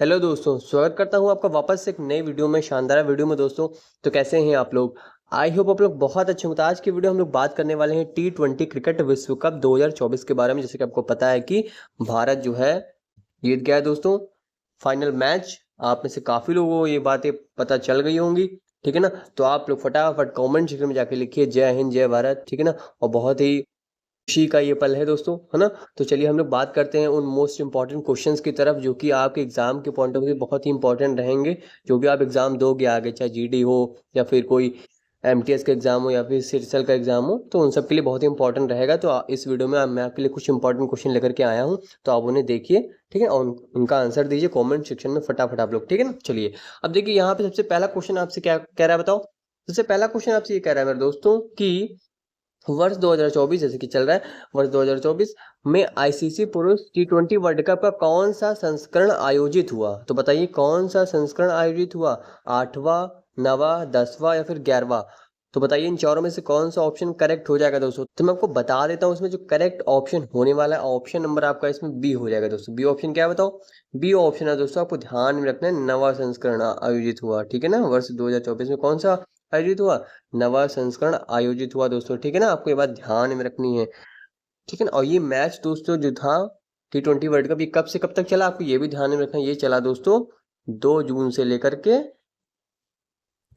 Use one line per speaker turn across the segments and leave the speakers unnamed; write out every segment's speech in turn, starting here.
Hello दोस्तों, स्वागत करता हूं आपका वापस से एक नई वीडियो में, शानदार वीडियो में। दोस्तों तो कैसे हैं आप लोग? आई होप आप लोग बहुत अच्छे होंगे। तो आज की वीडियो हम लोग बात करने वाले हैं T20 क्रिकेट विश्व कप 2024 के बारे में। जैसे कि आपको पता है कि भारत जो है जीत गया है दोस्तों फाइनल मैच। आप में से काफ़ी लोगों को ये बातें पता चल गई होंगी, ठीक है ना। तो आप लोग फटाफट कमेंट सेक्शन में जाके लिखिए जय हिंद जय भारत, ठीक है ना। और बहुत ही खुशी का ये पल है दोस्तों, है ना। तो चलिए हम लोग बात करते हैं उन मोस्ट इंपॉर्टेंट क्वेश्चंस की तरफ जो कि आपके एग्जाम के पॉइंट ऑफ व्यू बहुत ही इंपॉर्टेंट रहेंगे। जो भी आप एग्जाम दोगे आगे, चाहे जीडी हो या फिर कोई एमटीएस का एग्जाम हो या फिर सिरसल का एग्जाम हो, तो उन सब के लिए बहुत ही इंपॉर्टेंट रहेगा। तो इस वीडियो में मैं आपके लिए कुछ इंपॉर्टेंट क्वेश्चन लेकर के आया हूँ, तो आप उन्हें देखिए, ठीक है, और उनका आंसर दीजिए कॉमेंट सेक्शन में फटाफट आप लोग, ठीक है ना। चलिए अब देखिए यहाँ पे सबसे पहला क्वेश्चन आपसे क्या कह रहा है बताओ। सबसे पहला क्वेश्चन आपसे ये कह रहा है मेरे दोस्तों कि वर्ष 2024 जैसे कि चल रहा है, वर्ष 2024 में आईसीसी पुरुष T20 वर्ल्ड कप का कौन सा संस्करण आयोजित हुआ? तो बताइए कौन सा संस्करण आयोजित हुआ? 8वां, 9वां, 10वां या फिर 11वां? तो बताइए इन चारों में से कौन सा ऑप्शन करेक्ट हो जाएगा दोस्तों। तो मैं आपको बता देता हूँ इसमें जो करेक्ट ऑप्शन होने वाला है, ऑप्शन नंबर आपका इसमें बी हो जाएगा दोस्तों। बी ऑप्शन क्या है बताओ? बी ऑप्शन है दोस्तों, आपको ध्यान में रखना है, 9वां संस्करण आयोजित हुआ, ठीक है ना। वर्ष 2024 में कौन सा आयोजित हुआ? 9वां संस्करण आयोजित हुआ दोस्तों, ठीक है ना। आपको ये बात ध्यान में रखनी है, ठीक है ना। और ये मैच दोस्तों जो था T20 वर्ल्ड कप, ये कब से कब तक चला आपको ये भी ध्यान में रखना है। ये चला दोस्तों 2 जून से लेकर के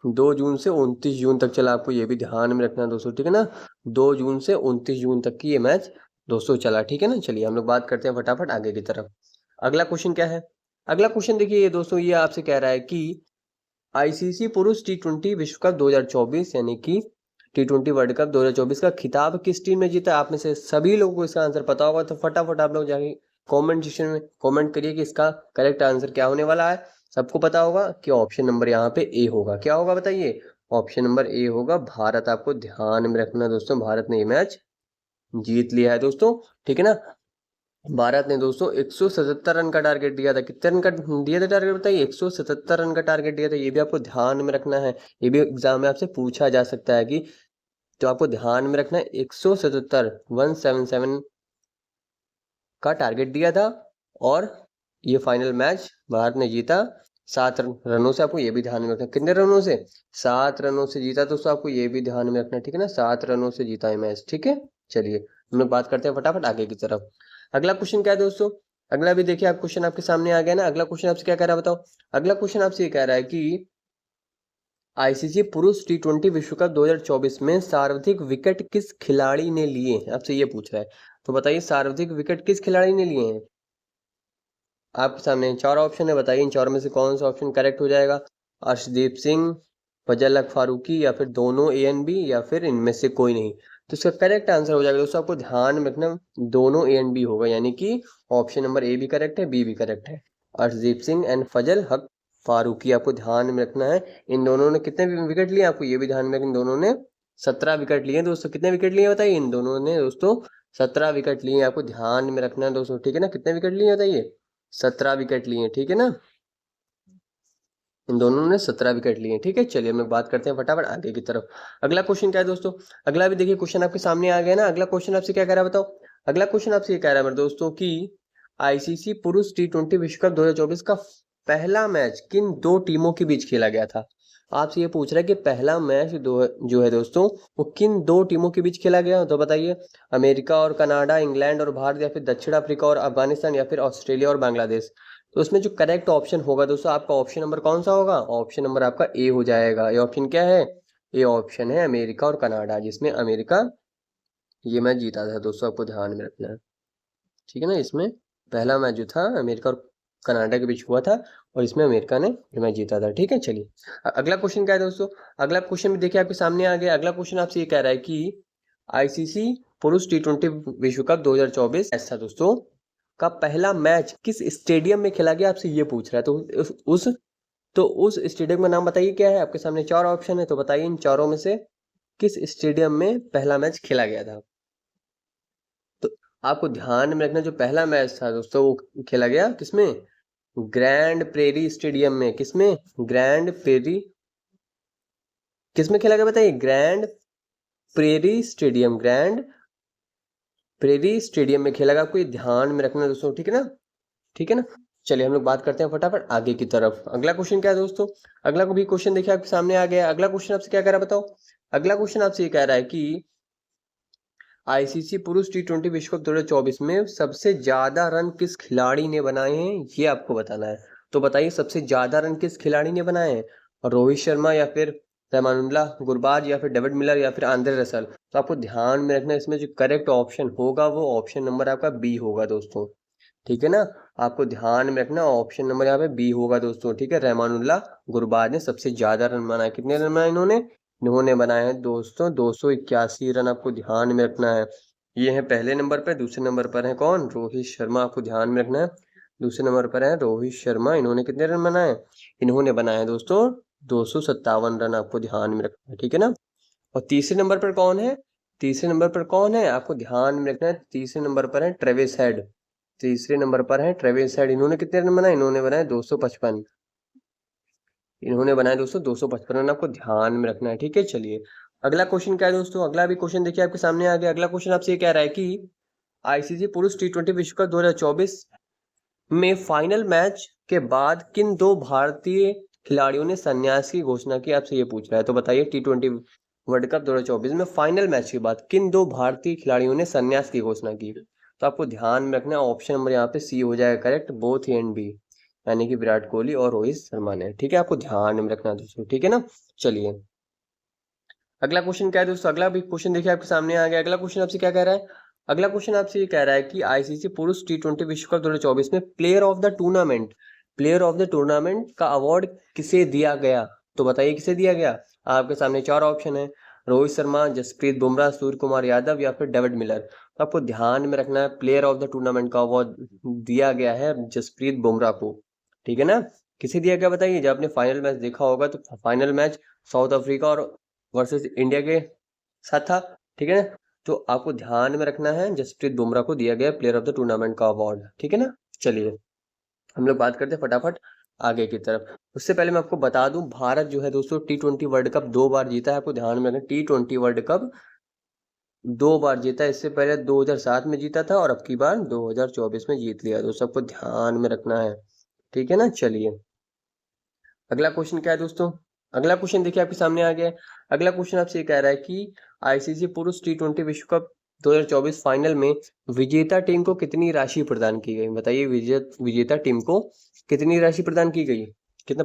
2 जून से 29 जून तक चला। आपको ये भी ध्यान में रखना है दोस्तों, ठीक है ना। 2 जून से 29 जून तक की ये मैच दोस्तों चला, ठीक है ना। चलिए हम लोग बात करते हैं फटाफट आगे की तरफ। अगला क्वेश्चन क्या है? अगला क्वेश्चन देखिए ये दोस्तों, ये आपसे कह रहा है कि आईसीसी पुरुष T20 विश्व कप 2024 यानी कि T20 वर्ल्ड कप 2024 का खिताब किस टीम ने जीता? आप में से सभी लोगों को इसका आंसर पता होगा, तो फटाफट आप लोग जाके कमेंट सेक्शन में कमेंट करिए कि इसका करेक्ट आंसर क्या होने वाला है। सबको पता होगा कि ऑप्शन नंबर यहाँ पे ए होगा। क्या होगा बताइए? ऑप्शन नंबर ए होगा भारत। आपको ध्यान में रखना दोस्तों, भारत ने ये मैच जीत लिया है दोस्तों, ठीक है ना। भारत ने दोस्तों 177 रन का टारगेट दिया था। कितने रन का दिया था टारगेट बताइए? 177 रन का टारगेट दिया था। ये भी आपको ध्यान में रखना है, ये भी एग्जाम में आपसे पूछा जा सकता है कि, तो आपको ध्यान में रखना है 177 का टारगेट दिया था और ये फाइनल मैच भारत ने जीता 7 रनों से। आपको ये भी ध्यान में रखना। कितने रनों से? 7 रनों से जीता दोस्तों, आपको ये भी ध्यान में रखना, ठीक है ना। 7 रनों से जीता है मैच, ठीक है। चलिए हम लोग बात करते हैं फटाफट आगे की तरफ। अगला क्वेश्चन क्या है दोस्तों? अगला भी देखिए, आप क्वेश्चन आपके सामने आ गया ना। अगला क्वेश्चन आपसे क्या कह रहा है बताओ? अगला क्वेश्चन आपसे ये कह रहा है कि आईसीसी पुरुष T20 विश्व कप 2024 में सर्वाधिक विकेट किस खिलाड़ी ने लिए? आपसे ये पूछ रहा है, तो बताइए सर्वाधिक विकेट किस खिलाड़ी ने लिए हैं? आपके सामने 4 ऑप्शन है, बताइए इन चारों में से कौन सा ऑप्शन करेक्ट हो जाएगा? अर्शदीप सिंह, फजल हक फारूकी या फिर दोनों ए एंड बी या फिर इनमें से कोई नहीं? तो इसका करेक्ट आंसर हो जाएगा दोस्तों, आपको ध्यान में रखना, दोनों ए एंड बी होगा, यानी कि ऑप्शन नंबर ए भी करेक्ट है, बी भी करेक्ट है। अर्शदीप सिंह एंड फजल हक फारूकी, आपको ध्यान में रखना है। इन दोनों ने कितने विकेट लिए? आपको ये भी ध्यान में रखना, इन दोनों ने 17 विकेट लिए दोस्तों। कितने विकेट लिए बताइए? इन दोनों ने दोस्तों 17 विकेट लिए। आपको ध्यान में रखना है दोस्तों, ठीक है ना। कितने विकेट लिए बताइए? 17 विकेट लिए, ठीक है ना। इन दोनों ने 17 विकेट लिए, ठीक है। चलिए हम लोग बात करते हैं फटाफट आगे की तरफ। अगला क्वेश्चन क्या है दोस्तों? अगला भी देखिए क्वेश्चन आपके सामने आ गया ना। अगला क्वेश्चन आपसे क्या कह रहा है बताओ? अगला क्वेश्चन आपसे ये कह रहा है मेरे दोस्तों कि आईसीसी पुरुष T20 विश्व कप 2024 का पहला मैच किन 2 टीमों के बीच खेला गया था? आपसे ये पूछ रहा है कि पहला मैच जो है दोस्तों, वो किन 2 टीमों के बीच खेला गया? तो बताइए अमेरिका और कनाडा, इंग्लैंड और भारत, या फिर दक्षिण अफ्रीका और अफगानिस्तान, या फिर ऑस्ट्रेलिया और बांग्लादेश? तो उसमें जो करेक्ट ऑप्शन होगा दोस्तों, आपका ऑप्शन नंबर कौन सा होगा? ऑप्शन नंबर आपका ए हो जाएगा। ये ऑप्शन क्या है? ए ऑप्शन है अमेरिका और कनाडा, जिसमें अमेरिका ये मैच जीता था दोस्तों। आपको ध्यान में रखना है, ठीक है ना। इसमें पहला मैच जो था अमेरिका और कनाडा के बीच हुआ था और इसमें अमेरिका ने ये मैच जीता था, ठीक है। चलिए अगला क्वेश्चन क्या है दोस्तों? अगला क्वेश्चन भी देखिए आपके सामने आ गया। अगला क्वेश्चन आपसे ये कह रहा है कि आईसीसी पुरुष T20 विश्व कप 2024 ऐसा दोस्तों का पहला मैच किस स्टेडियम में खेला गया? आपसे ये पूछ रहा है। तो उस स्टेडियम का नाम बताइए क्या है? आपके सामने 4 ऑप्शन है, तो बताइए इन चारों में से किस स्टेडियम में पहला मैच खेला गया था? तो आपको ध्यान में रखना, जो पहला मैच था दोस्तों वो खेला गया किसमें? ग्रैंड प्रेरी स्टेडियम में। किसमें? Grand prairie. किसमें खेला गया बताइए? Grand prairie stadium. Grand prairie stadium में खेला गया। आपको ये ध्यान में रखना दोस्तों, ठीक है ना, ठीक है ना। चलिए हम लोग बात करते हैं फटाफट आगे की तरफ। अगला क्वेश्चन क्या है दोस्तों, अगला को भी क्वेश्चन देखिए आपके सामने आ गया। अगला क्वेश्चन आपसे क्या कह रहा है बताओ। अगला क्वेश्चन आपसे ये कह रहा है कि आईसीसी पुरुष टी20 विश्व कप 2024 में सबसे ज्यादा रन किस खिलाड़ी ने बनाए हैं, ये आपको बताना है। तो बताइए सबसे ज्यादा रन किस खिलाड़ी ने बनाए हैं, रोहित शर्मा या फिर रहमानुल्लाह गुरबाज या फिर डेविड मिलर या फिर आंद्रे रसल। तो आपको ध्यान में रखना, इसमें जो करेक्ट ऑप्शन होगा वो ऑप्शन नंबर आपका बी होगा दोस्तों, ठीक है ना। आपको ध्यान में रखना ऑप्शन नंबर यहाँ पे बी होगा दोस्तों, ठीक है। रहमानुल्लाह गुरबाज ने सबसे ज्यादा रन बनाए। कितने रन बनाए इन्होंने बनाए हैं दोस्तों 281 रन। आपको ध्यान में रखना है। ये है पहले नंबर पर। दूसरे नंबर पर है कौन, रोहित शर्मा। आपको ध्यान में रखना है दूसरे नंबर पर है रोहित शर्मा। इन्होंने कितने रन बनाए, इन्होंने बनाए दोस्तों 257 रन। आपको ध्यान में रखना है, ठीक है ना। और तीसरे नंबर पर कौन है, तीसरे नंबर पर कौन है, आपको ध्यान में रखना है। तीसरे नंबर पर है ट्रेविस हेड। तीसरे नंबर पर है ट्रेविस हेड। इन्होंने कितने रन बनाए, इन्होंने बनाए 255। इन्होंने बनाए दोस्तों 255 रन। आपको ध्यान में रखना है, ठीक है। चलिए अगला क्वेश्चन क्या है दोस्तों, अगला भी क्वेश्चन देखिए आपके सामने आ गया। अगला क्वेश्चन आपसे ये कह रहा है कि आईसीसी पुरुष टी20 विश्व कप 2024 में फाइनल मैच के बाद किन दो भारतीय खिलाड़ियों ने संन्यास की घोषणा की, आपसे ये पूछ रहा है। तो बताइए टी20 वर्ल्ड कप 2024 में फाइनल मैच के बाद किन दो भारतीय खिलाड़ियों ने संन्यास की घोषणा की। तो आपको ध्यान में रखना ऑप्शन नंबर यहाँ पे सी हो जाएगा correct, both A and B, यानी कि विराट कोहली और रोहित शर्मा ने, ठीक है। आपको ध्यान में रखना दोस्तों, ठीक है ना। चलिए अगला क्वेश्चन क्या है दोस्तों, अगला भी क्वेश्चन देखिए आपके सामने आ गया। अगला क्वेश्चन आपसे क्या कह रहा है, अगला क्वेश्चन आपसे ये कह रहा है कि आईसीसी पुरुष टी20 विश्व कप 2024 में player of the tournament, player of the tournament का अवार्ड किसे दिया गया। तो बताइए किसे दिया गया। आपके सामने चार ऑप्शन है, रोहित शर्मा, जसप्रीत बुमराह, सूर्य कुमार यादव या फिर डेविड मिलर। तो आपको ध्यान में रखना है प्लेयर ऑफ द टूर्नामेंट का अवार्ड दिया गया है जसप्रीत बुमराह को, ठीक है ना। किसे दिया गया बताइए। जब आपने फाइनल मैच देखा होगा तो फाइनल मैच साउथ अफ्रीका और वर्सेस इंडिया के साथ था, ठीक है ना। तो आपको ध्यान में रखना है जसप्रीत बुमराह को दिया गया प्लेयर ऑफ द टूर्नामेंट का अवार्ड, ठीक है ना। चलिए हम लोग बात करते हैं फटाफट आगे की तरफ। उससे पहले मैं आपको बता दूं, भारत जो है दोस्तों टी20 वर्ल्ड कप 2 बार जीता है। आपको ध्यान में रखना टी20 वर्ल्ड कप 2 बार जीता है। इससे पहले 2007 में जीता था और अब की बार 2024 में जीत लिया। दोस्तों आपको ध्यान में रखना है, ठीक है ना। चलिए अगला क्वेश्चन क्या है दोस्तों, अगला क्वेश्चन देखिए आपके सामने आ गया है। अगला क्वेश्चन आपसे ये कह रहा है कि आईसीसी पुरुष टी20 विश्व कप 2024 फाइनल में विजेता टीम को कितनी राशि प्रदान की गई। बताइए विजेता टीम को कितनी राशि प्रदान की गई, कितना।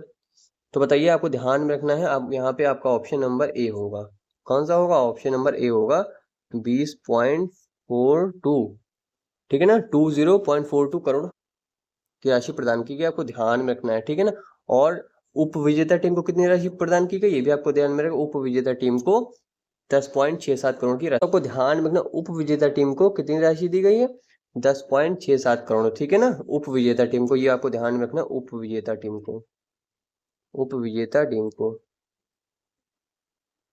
तो बताइए आपको ध्यान में रखना है। अब यहाँ पे आपका ऑप्शन नंबर ए होगा। कौन सा होगा, ऑप्शन नंबर ए होगा 20.42, ठीक है ना। 20.42 करोड़ की राशि प्रदान की गई। आपको ध्यान में रखना है, ठीक है ना। और उप विजेता टीम को कितनी राशि प्रदान की गई, ये भी आपको ध्यान में रखना। उप विजेता टीम को 10.67 करोड़ की राशि। आपको ध्यान में रखना उप विजेता टीम को कितनी राशि दी गई है, 10.67 करोड़, ठीक है ना। उप विजेता टीम को, ये आपको ध्यान में रखना उप विजेता टीम को, उप विजेता टीम को,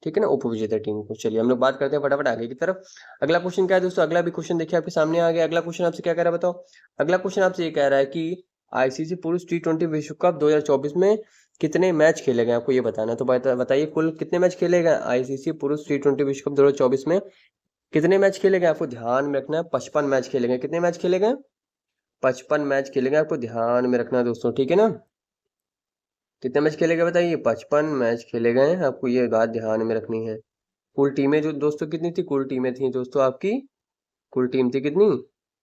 ठीक है ना, उप विजेता टीम को। चलिए हम लोग बात करते हैं फटाफट आगे की तरफ। अगला क्वेश्चन क्या है दोस्तों, अगला भी क्वेश्चन देखिए आपके सामने आ गया। अगला क्वेश्चन आपसे क्या कह रहा है बताओ। अगला क्वेश्चन आपसे ये कह रहा है कि आईसीसी पुरुष टी20 विश्व कप 2024 में कितने मैच खेले गए, आपको ये बताना है। तो बताइए कुल कितने मैच खेले गए आईसीसी पुरुष टी20 विश्व कप 2024 में, कितने मैच खेले गए। आपको ध्यान में रखना है 55 मैच खेले गए। कितने मैच खेले गए, 55 मैच खेले गए। आपको ध्यान में रखना है दोस्तों, ठीक है ना। कितने मैच खेले गए बताइए, 55 मैच खेले गए। आपको ये बात ध्यान में रखनी है। कुल टीमें जो दोस्तों कितनी थी, कुल टीमें थी दोस्तों आपकी, कुल टीम थी कितनी,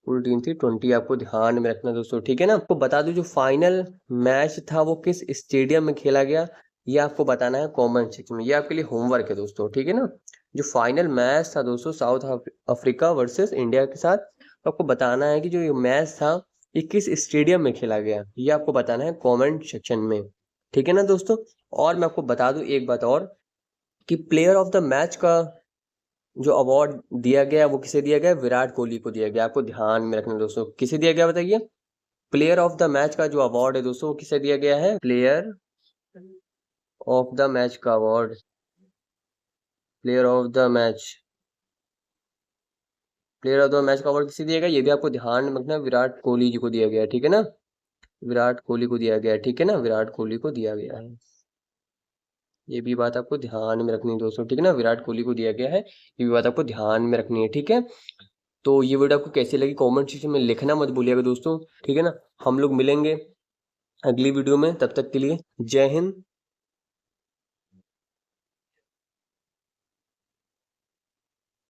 कुल टीम थी 20। आपको ध्यान में रखना दोस्तों, ठीक है ना। आपको बता दूं जो फाइनल मैच था वो किस स्टेडियम में खेला गया, ये आपको बताना है कमेंट सेक्शन में। ये आपके लिए होमवर्क है दोस्तों, ठीक है ना। जो फाइनल मैच था दोस्तों साउथ अफ्रीका वर्सेस इंडिया के साथ, तो आपको बताना है कि जो ये मैच था ये किस स्टेडियम में खेला गया, ये आपको बताना है कॉमेंट सेक्शन में, ठीक है ना दोस्तों। और मैं आपको बता दूं एक बात और, कि प्लेयर ऑफ द मैच का जो अवार्ड दिया गया वो किसे दिया गया, विराट कोहली को दिया गया। आपको ध्यान में रखना दोस्तों, किसे दिया गया बताइए। प्लेयर ऑफ द मैच का जो अवार्ड है दोस्तों वो किसे दिया गया है, प्लेयर ऑफ द मैच का award, player of the match, player of the match का अवार्ड किसे दिया गया, ये भी आपको ध्यान में रखना, विराट कोहली जी को दिया गया, ठीक है ना। विराट कोहली को दिया गया, ठीक है ना, विराट कोहली को दिया गया है। ये भी बात आपको ध्यान में रखनी है दोस्तों, ठीक है ना, विराट कोहली को दिया गया है। ये भी बात आपको ध्यान में रखनी है, ठीक है। तो ये वीडियो आपको कैसी लगी कमेंट सेक्शन में लिखना मत भूलिएगा दोस्तों, ठीक है ना। हम लोग मिलेंगे अगली वीडियो में। तब तक के लिए जय हिंद,